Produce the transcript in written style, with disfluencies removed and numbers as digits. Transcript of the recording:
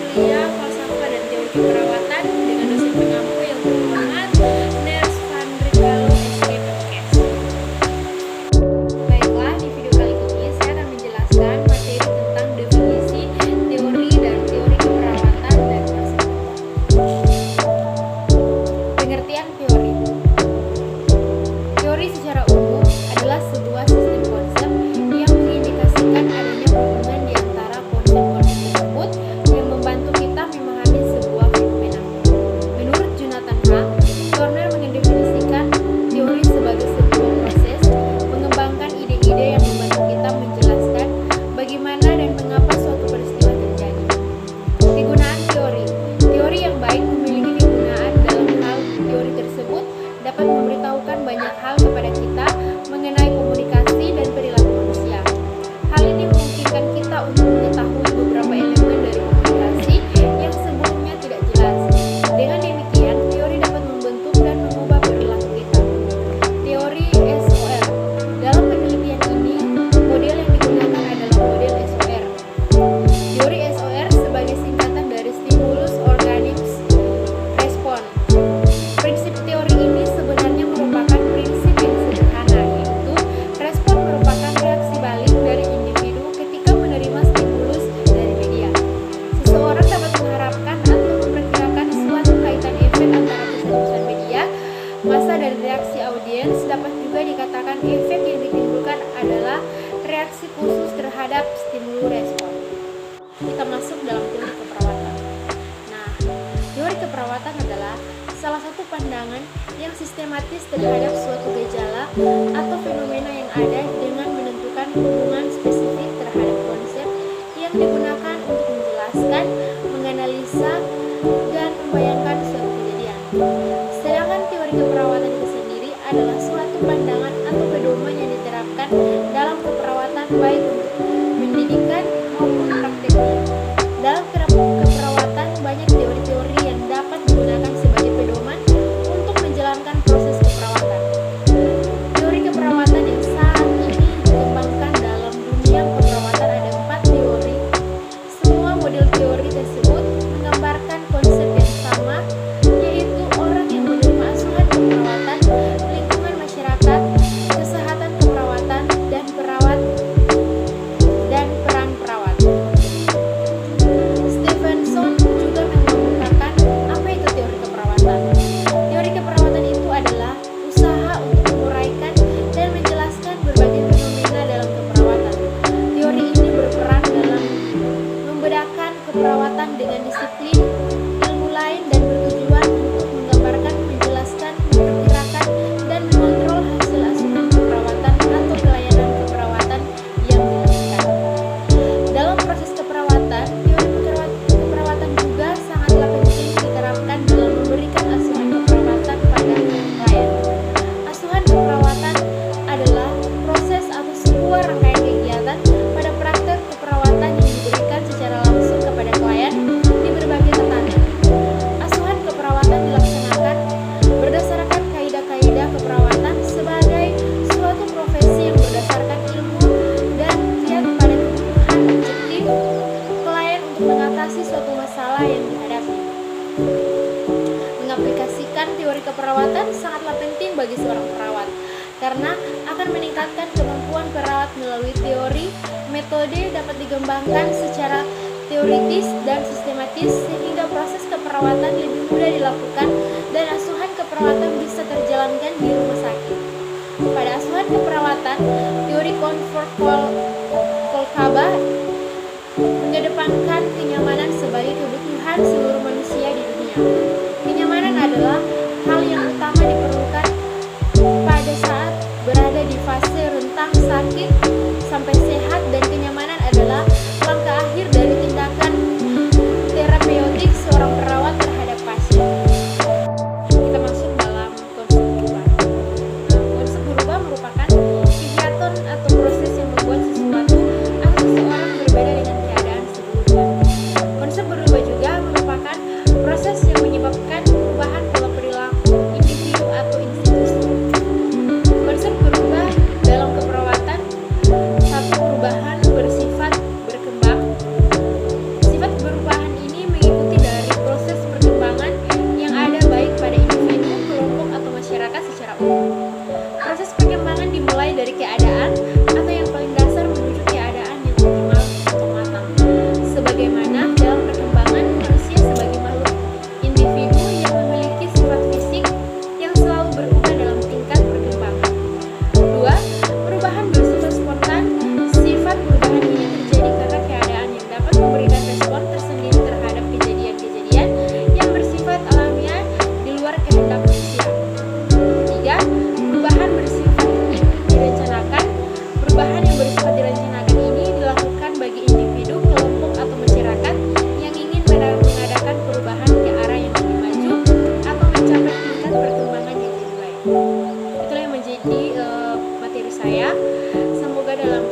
kuliah falsafah dan teori keperawatan dengan dosen pengampu yang terhormat Ners van Rikalo SPPKS. Baiklah, di video kali ini saya akan menjelaskan materi tentang definisi, teori, dan teori keperawatan dan prosedur. Pengertian teori. Teori secara umum adalah sebuah sistem konsep yang mengindikasikan adanya hubungan di antara konsep-konsep tersebut yang membantu kita memahami sebuah fenomena. Menurut Jonathan Haidt, Turner mendefinisikan teori sebagai sebuah proses mengembangkan ide-ide yang membantu kita menjelaskan bagaimana dan mengapa suatu peristiwa terjadi. Kegunaan teori. Teori yang baik memiliki kegunaan dalam hal teori tersebut dapat memberitahukan banyak hal kepada kita mengenai komunikasi dan perilaku manusia. Hal ini memungkinkan kita untuk mengetahui beberapa elemen dari komunikasi yang sebelumnya tidak jelas. Dengan demikian, teori dapat membentuk dan mengubah perilaku kita. Teori SOR. Dalam penelitian ini, model yang digunakan adalah model SOR. Teori SOR sebagai singkatan dari Stimulus Organism Response. Prinsip teori ini sebenarnya merupakan prinsip yang sederhana, yaitu respon merupakan reaksi balik dari individu ketika menerima stimulus dari media. Seseorang dapat mengharapkan atau memperkirakan suatu kaitan efek antara pesan-pesan media, massa dan reaksi audiens. Dapat juga dikatakan efek yang ditimbulkan adalah reaksi khusus terhadap stimulus respon. Kita masuk dalam teori keperawatan. Nah, teori keperawatan adalah salah satu pandangan yang sistematis terhadap suatu gejala atau fenomena yang ada dengan menentukan hubungan spesifik terhadap konsep yang digunakan untuk menjelaskan, menganalisa, dan membayangkan suatu kejadian. Sedangkan teori keperawatan itu sendiri adalah suatu pandangan atau pedoman yang diterapkan dalam keperawatan baik untuk pendidikan maupun prakteknya. Dalam keperawatan banyak teori-teori yang dapat digunakan sebagai pedoman untuk menjalankan proses keperawatan. Teori keperawatan yang saat ini dikembangkan dalam dunia keperawatan ada 4 teori. Semua model teori tersebut menggambarkan konsep yang sama, yaitu orang yang menerima asuhan keperawatan, lingkungan masyarakat, kesehatan keperawatan, dan perawat dan peran perawat. Stevenson juga mengemukakan apa itu teori keperawatan. Teori keperawatan itu adalah usaha untuk menguraikan dan menjelaskan berbagai fenomena dalam keperawatan. Teori ini berperan dalam membedakan keperawatan dengan disiplin ilmu lain dan bertujuan untuk menggambarkan, menjelaskan, memperkirakan, dan mengontrol hasil asuhan keperawatan atau pelayanan keperawatan yang dilakukan. Dalam proses keperawatan, teori keperawatan juga sangatlah penting diterapkan dalam memberikan asuhan keperawatan pada klien. Asuhan keperawatan adalah proses atau sebuah rangkaian kegiatan pada praktek keperawatan yang diberikan secara langsung kepada klien di berbagai tatanan. Asuhan keperawatan dilaksanakan berdasarkan kaidah-kaidah keperawatan sebagai suatu profesi yang berdasarkan ilmu dan lihat pada kebutuhan objektif klien untuk mengatasi suatu masalah yang dihadapi. Mengaplikasikan teori keperawatan sangatlah penting bagi seorang perawat karena akan meningkatkan kemampuan perawat melalui teori. Metode dapat dikembangkan secara teoritis dan sistematis sehingga proses keperawatan lebih mudah dilakukan dan asuhan keperawatan bisa terjalankan di rumah sakit. Pada asuhan keperawatan, teori Comfort Kolkaba mengedepankan kenyamanan sebagai kebutuhan seluruh manusia di dunia. Kenyamanan adalah hal yang utama diperlukan pada saat berada di fase rentang sakit sampai sehat, dan kenyamanan adalah langkah akhir dari tindakan terapeutik seorang perawat terhadap pasien. Kita masuk dalam konsep berubah. Konsep berubah merupakan kegiatan atau proses yang membuat sesuatu saya. Semoga dalam